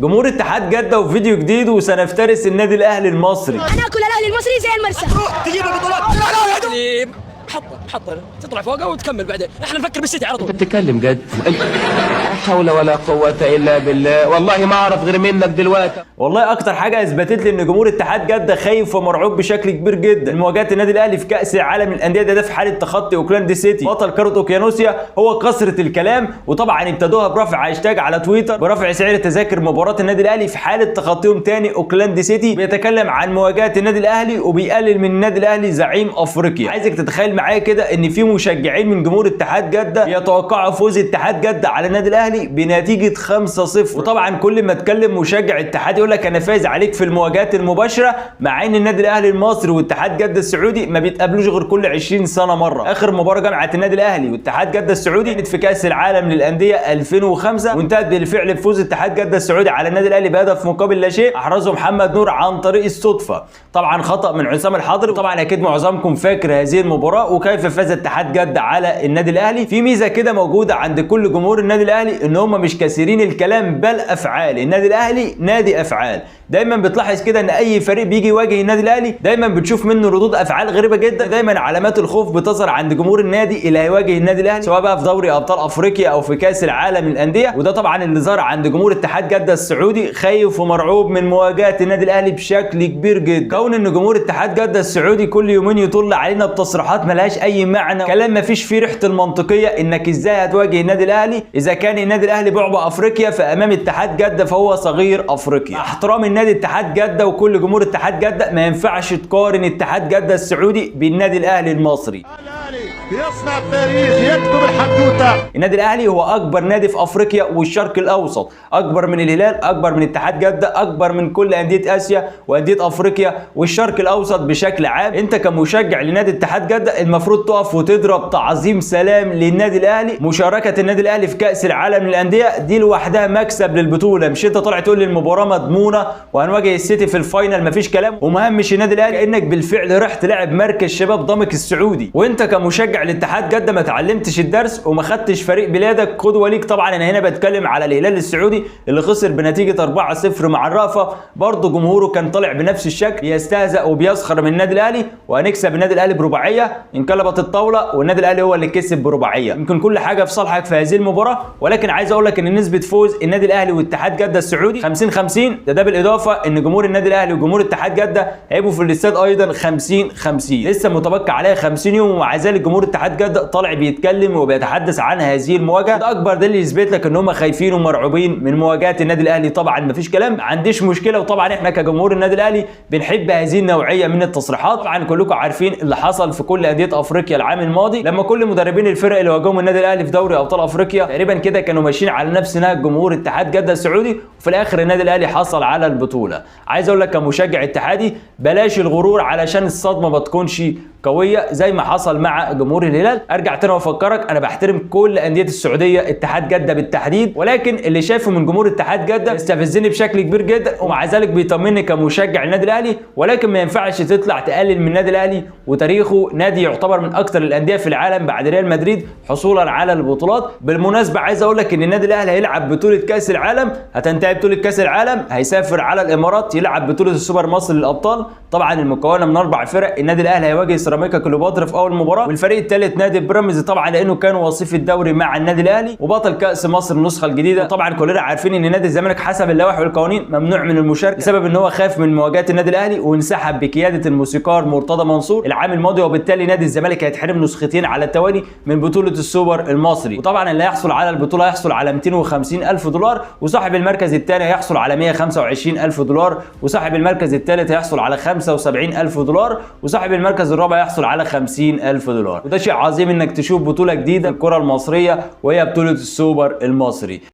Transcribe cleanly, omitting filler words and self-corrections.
جمهور اتحاد جدة وفيديو جديد وسنفترس النادي الاهلي المصري. هناكل الاهلي المصري زي المرسى. تجيب البطولات اللي محضر تطلع فوقه وتكمل بعدين. احنا نفكر بالسيتي على طول. انت بتتكلم جد؟ لا حول ولا قوة الا بالله، والله ما اعرف غير منك دلوقتي. والله اكتر حاجه اثبتت لي ان جمهور اتحاد جده خايف ومرعوب بشكل كبير جدا من مواجهه النادي الاهلي في كاس العالم للانديه. ده في حاله تخطي اوكلاند سيتي بطل قاره اوكيانوسيا هو كثره الكلام، وطبعا ابتدوها برفع هاشتاج على تويتر برفع سعر تذاكر مباراه النادي الاهلي في حاله تخطيهم تاني اوكلاند سيتي. بيتكلم عن مواجهه النادي الاهلي وبيقلل من النادي الاهلي زعيم افريقيا. عايزك تتخيل معايا كده ان في مشجعين من جمهور اتحاد جده يتوقعوا فوز اتحاد جده على النادي الاهلي بنتيجه 5-0. وطبعا كل ما اتكلم مشجع اتحاد يقول لك انا فايز عليك في المواجهات المباشره، مع ان النادي الاهلي المصري واتحاد جده السعودي ما بيتقابلوش غير كل 20 سنه مره. اخر مباراه جمعت النادي الاهلي واتحاد جده السعودي كانت في كاس العالم للانديه 2005، وانتهت بالفعل بفوز اتحاد جده السعودي على النادي الاهلي بهدف مقابل لا شيء احرزه محمد نور عن طريق الصدفه. طبعا خطا من عصام الحضري. وطبعا اكيد معظمكم فاكر هذه المباراه وكيف فاز اتحاد جده على النادي الاهلي. في ميزه كده موجوده عند كل جمهور النادي الاهلي ان هم مش كثيرين الكلام بل افعال. النادي الاهلي نادي افعال. دايما بتلاحظ كده ان اي فريق بيجي يواجه النادي الاهلي دايما بتشوف منه ردود افعال غريبه جدا. دايما علامات الخوف بتظهر عند جمهور النادي اللي هيواجه النادي الاهلي سواء بقى في دوري ابطال افريقيا او في كاس العالم للانديه. وده طبعا اللي ظهر عند جمهور اتحاد جده السعودي خايف ومرعوب من مواجهه النادي الاهلي بشكل كبير جدا. كون ان جمهور اتحاد جده السعودي كل يومين يطل علينا بتصريحات ملهاش اي معنى، كلام ما فيش فيه ريحه المنطقيه، انك ازاي هتواجه النادي الاهلي اذا كان النادي الاهلي بعبع افريقيا فامام اتحاد جده فهو صغير افريقيا. احترام النادي اتحاد جده وكل جمهور اتحاد جده ما ينفعش تقارن اتحاد جده السعودي بالنادي الاهلي المصري. الاهلي يصنع التاريخ يكتب الحدوته. النادي الاهلي هو اكبر نادي في افريقيا والشرق الاوسط، اكبر من الهلال، اكبر من اتحاد جده، اكبر من كل انديه اسيا وانديه افريقيا والشرق الاوسط بشكل عام. انت كمشجع لنادي اتحاد جده المفروض تقف وتضرب تعظيم سلام للنادي الاهلي. مشاركه النادي الاهلي في كاس العالم للانديه دي لوحدها مكسب للبطوله. مش انت طالع تقول لي المباراه مضمونه وهنواجه السيتي في الفاينل مفيش كلام ومهمش النادي الاهلي، كانك بالفعل رحت تلعب مركز شباب ضمك السعودي. وانت كمشجع لاتحاد جده ما اتعلمتش الدرس وما خدتش فريق بلادك قدوه ليك. طبعا انا هنا بتكلم على الهلال السعودي اللي خسر بنتيجه 4-0 مع الرأفة. برضه جمهوره كان طالع بنفس الشكل يستهزأ وبيسخر من النادي الاهلي، وهنكسب النادي الاهلي برباعيه. انقلبت الطاوله والنادي الاهلي هو اللي كسب برباعيه. يمكن كل حاجه في صالحك في هذه المباراه، ولكن عايز اقول لك ان نسبه فوز النادي الاهلي واتحاد جده السعودي 50-50. ده بالاضافه ان جمهور النادي الاهلي وجمهور اتحاد جده هيبقوا في الاستاد ايضا 50-50. لسه متبقى عليها 50 يوم، ومع ذلك جمهور اتحاد جده طالع بيتكلم وبيتحدث عن هذه المواجهه. ده اكبر دليل يثبت لك ان هم خايفين ومرعوبين من مواجهه النادي الاهلي. طبعا مفيش كلام، ما عنديش مشكله، وطبعا احنا كجمهور النادي الاهلي بنحب هذه النوعيه من التصريحات. طبعا كلكم عارفين اللي حصل في كل انديه افريقيا العام الماضي لما كل مدربين الفرق اللي واجههم النادي الاهلي في دوري ابطال افريقيا تقريبا كده كانوا ماشيين على نفس نهج جمهور اتحاد جده السعودي، وفي الاخر النادي الاهلي حصل على البطوله. عايز اقول لك كمشجع اتحادي بلاش الغرور علشان الصدمه ما تكونش قويه زي ما حصل مع جمهور الهلال. ارجع تاني وافكرك انا بحترم كل انديه السعوديه اتحاد جده بالتحديد، ولكن اللي شايفه من جمهور اتحاد جده يستفزني بشكل كبير جدا، ومع ذلك بيطمني كمشجع النادي الاهلي. ولكن ما ينفعش تطلع تقلل من النادي الاهلي وتاريخه نادي يعتبر من اكثر الانديه في العالم بعد ريال مدريد حصولا على البطولات. بالمناسبه عايز اقول لك ان النادي الاهلي هيلعب بطوله كاس العالم، هتنتهي بطوله كاس العالم هيسافر على الامارات يلعب بطوله السوبر مصري للابطال، طبعا المكونه من 4 فرق. النادي الاهلي هيواجه سيراميكا كليوباترا في اول مباراه، والفريق الثالث نادي بيراميدز طبعا لانه كان وصيف الدوري مع النادي الاهلي وبطل كاس مصر النسخه الجديده. طبعا كلنا عارفين ان نادي الزمالك حسب اللوائح والقوانين ممنوع من المشاركه بسبب ان هو خاف من مواجهه النادي الاهلي وانسحب بقياده الموسيقار مرتضى منصور العام الماضي، وبالتالي نادي الزمالك هيتحرم نسختين على التوالي من بطوله السوبر المصري. وطبعا اللي هيحصل على البطوله هيحصل على 250,000 دولار، وصاحب المركز الثاني هيحصل على 125,000 دولار، وصاحب المركز الثالث هيحصل على 75,000 دولار، وصاحب المركز الرابع هيحصل على 50,000 دولار. وده شيء عظيم انك تشوف بطوله جديده الكره المصريه وهي بطوله السوبر المصري.